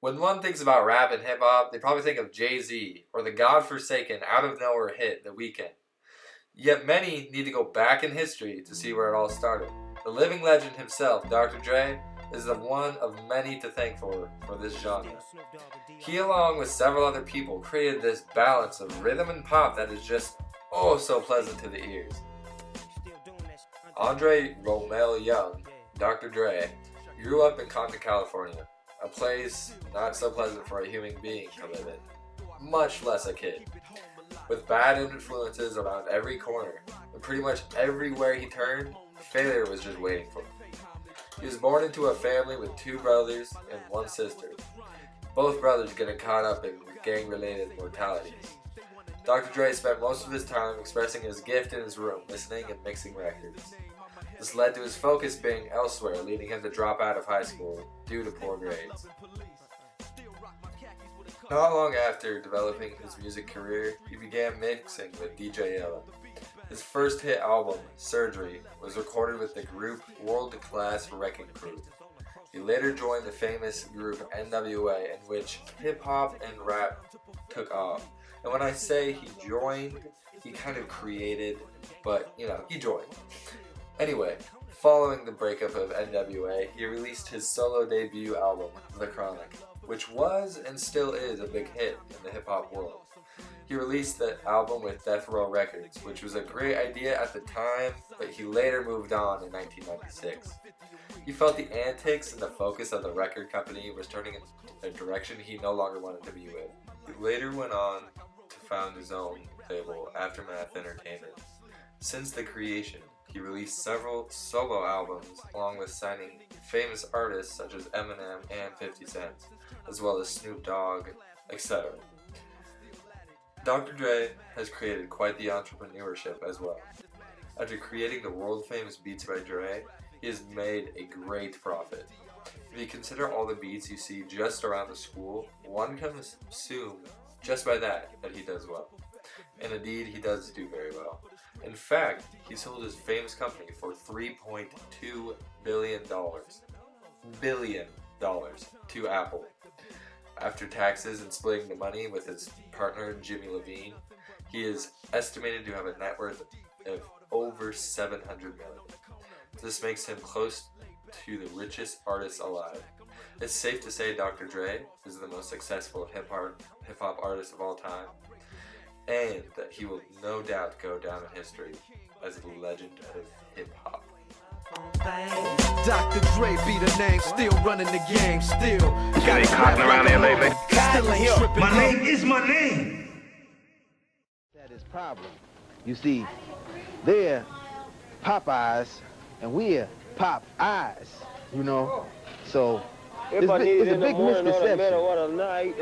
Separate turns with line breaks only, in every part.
When one thinks about rap and hip hop, they probably think of Jay-Z or the godforsaken out of nowhere hit The Weeknd. Yet many need to go back in history to see where it all started. The living legend himself, Dr. Dre, is the one of many to thank for this genre. He, along with several other people, created this balance of rhythm and pop that is just oh so pleasant to the ears. Andre Romelle Young, Dr. Dre, grew up in Compton, California, a place not so pleasant for a human being to live in, much less a kid. With bad influences around every corner, and pretty much everywhere he turned, failure was just waiting for him. He was born into a family with 2 brothers and 1 sister, both brothers getting caught up in gang-related mortalities. Dr. Dre spent most of his time expressing his gift in his room, listening and mixing records. This led to his focus being elsewhere, leading him to drop out of high school due to poor grades. Not long after developing his music career, he began mixing with DJ Yella. His first hit album, Surgery, was recorded with the group World Class Wrecking Crew. He later joined the famous group NWA, in which hip-hop and rap took off. And when I say he joined, he kind of created, but he joined. Anyway, following the breakup of NWA, he released his solo debut album, The Chronic, which was and still is a big hit in the hip-hop world. He released the album with Death Row Records, which was a great idea at the time, but he later moved on in 1996. He felt the antics and the focus of the record company was turning in a direction he no longer wanted to be with. He later went on to found his own label, Aftermath Entertainment. Since the creation, he released several solo albums along with signing famous artists such as Eminem and 50 Cent, as well as Snoop Dogg, etc. Dr. Dre has created quite the entrepreneurship as well. After creating the world-famous Beats by Dre, he has made a great profit. If you consider all the beats you see just around the school, one can assume just by that he does well. And indeed, he does do very well. In fact, he sold his famous company for $3.2 billion to Apple. After taxes and splitting the money with his partner Jimmy Levine, he is estimated to have a net worth of over $700 million. This makes him close to the richest artist alive. It's safe to say Dr. Dre is the most successful hip-hop artist of all time, and that he will no doubt go down in history as the legend of hip-hop.
Dr. Dre be the name, still running the game, still.
Got any cotton around here lately?
Still ain't tripping.
My name is my name.
That is problem. You see, they're Popeyes and we're Pop Eyes, So it's a big misconception.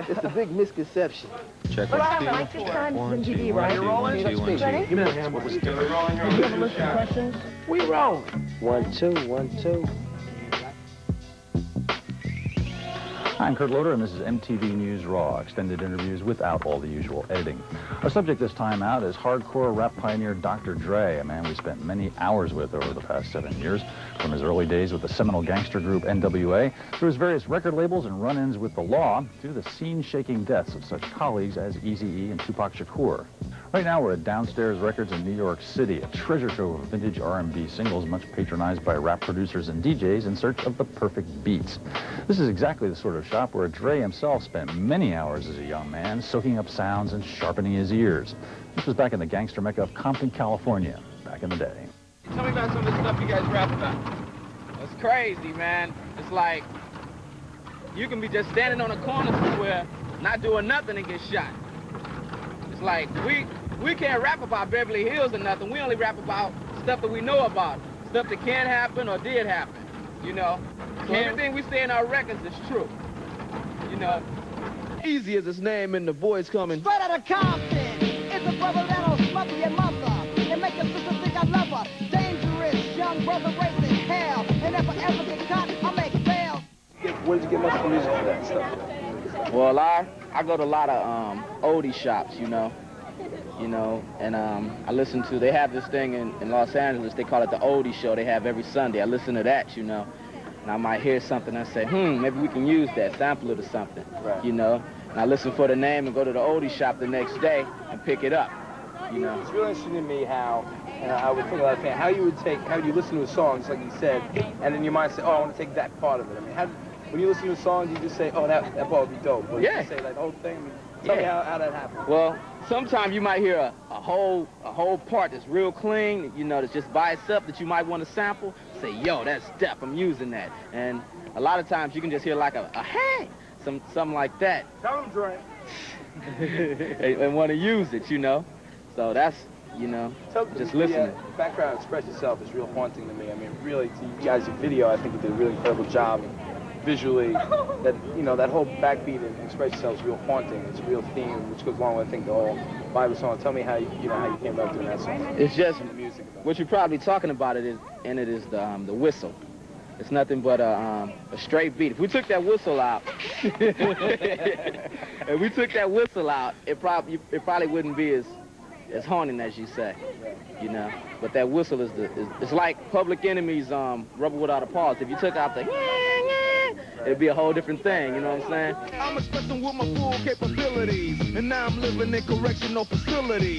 It's a big misconception.
Check one, two,
Like this time,
one,
it's
two,
been GD,
one,
right?
two, one, two, one, two.
Ready?
Give me the hammer.
You have a list of questions?
We rolling.
1, 2, 1, 2.
Hi, I'm Kurt Loder, and this is MTV News Raw, extended interviews without all the usual editing. Our subject this time out is hardcore rap pioneer Dr. Dre, a man we spent many hours with over the past 7 years, from his early days with the seminal gangster group NWA, through his various record labels and run-ins with the law, to the scene-shaking deaths of such colleagues as Eazy-E and Tupac Shakur. Right now, we're at Downstairs Records in New York City, a treasure trove of vintage R&B singles, much patronized by rap producers and DJs in search of the perfect beats. This is exactly the sort of shop where Dre himself spent many hours as a young man, soaking up sounds and sharpening his ears. This was back in the gangster mecca of Compton, California, back in the day.
Tell me about some of the stuff you guys rap about. It's crazy, man. It's like you can be just standing on a corner somewhere, not doing nothing and get shot. It's like we can't rap about Beverly Hills or nothing. We only rap about stuff that we know about, stuff that can happen or did happen, So everything we say in our records is true,
Easy is his name and the boys coming.
Straight out of Compton, it's a brother that'll smother your mother and make your sister think I love her. Dangerous young brother raising hell, and if I ever get caught, I make bail.
Where did you get most of the music for that stuff?
Well, I go to a lot of oldie shops, and I listen to, they have this thing in Los Angeles, they call it the Oldie Show, they have every Sunday. I listen to that, and I might hear something and say, maybe we can use that, sample it or something,
Right.
you know? And I listen for the name and go to the oldie shop the next day and pick it up, you know?
It's really interesting to me how, and I would think a lot of fans, how you listen to a song, just like you said, and in your mind say, oh, I want to take that part of it. I mean, when you listen to a song, you just say, oh, that part would be dope. Or you
Yeah.
just say like the whole thing. I mean, tell me how that happened.
Well, sometimes you might hear a whole part that's real clean, you know, that's just by itself that you might want to sample. Say, yo, that's Steph, I'm using that. And a lot of times you can just hear like a hey, something like that.
Tell him, Dre.
and want to use it, you know. So that's, you know, just listening.
The background Express Yourself is real haunting to me. I mean, really, to you guys, your video, I think you did a really incredible job visually. That, you know, that whole backbeat in Express Yourself is real haunting. It's a real theme, which goes along with, I think, the whole Bible song. Tell me how you came about doing that song.
It's just
The music about
what you're probably talking about. It is the whistle. It's nothing but a straight beat. If we took that whistle out, it probably wouldn't be as haunting as you say, you know. But that whistle it's like Public Enemy's Rubber Without a Pause. If you took out the it'd be a whole different thing, you know what I'm saying?
I'm expressing with my full capabilities, and now I'm living in correctional facilities.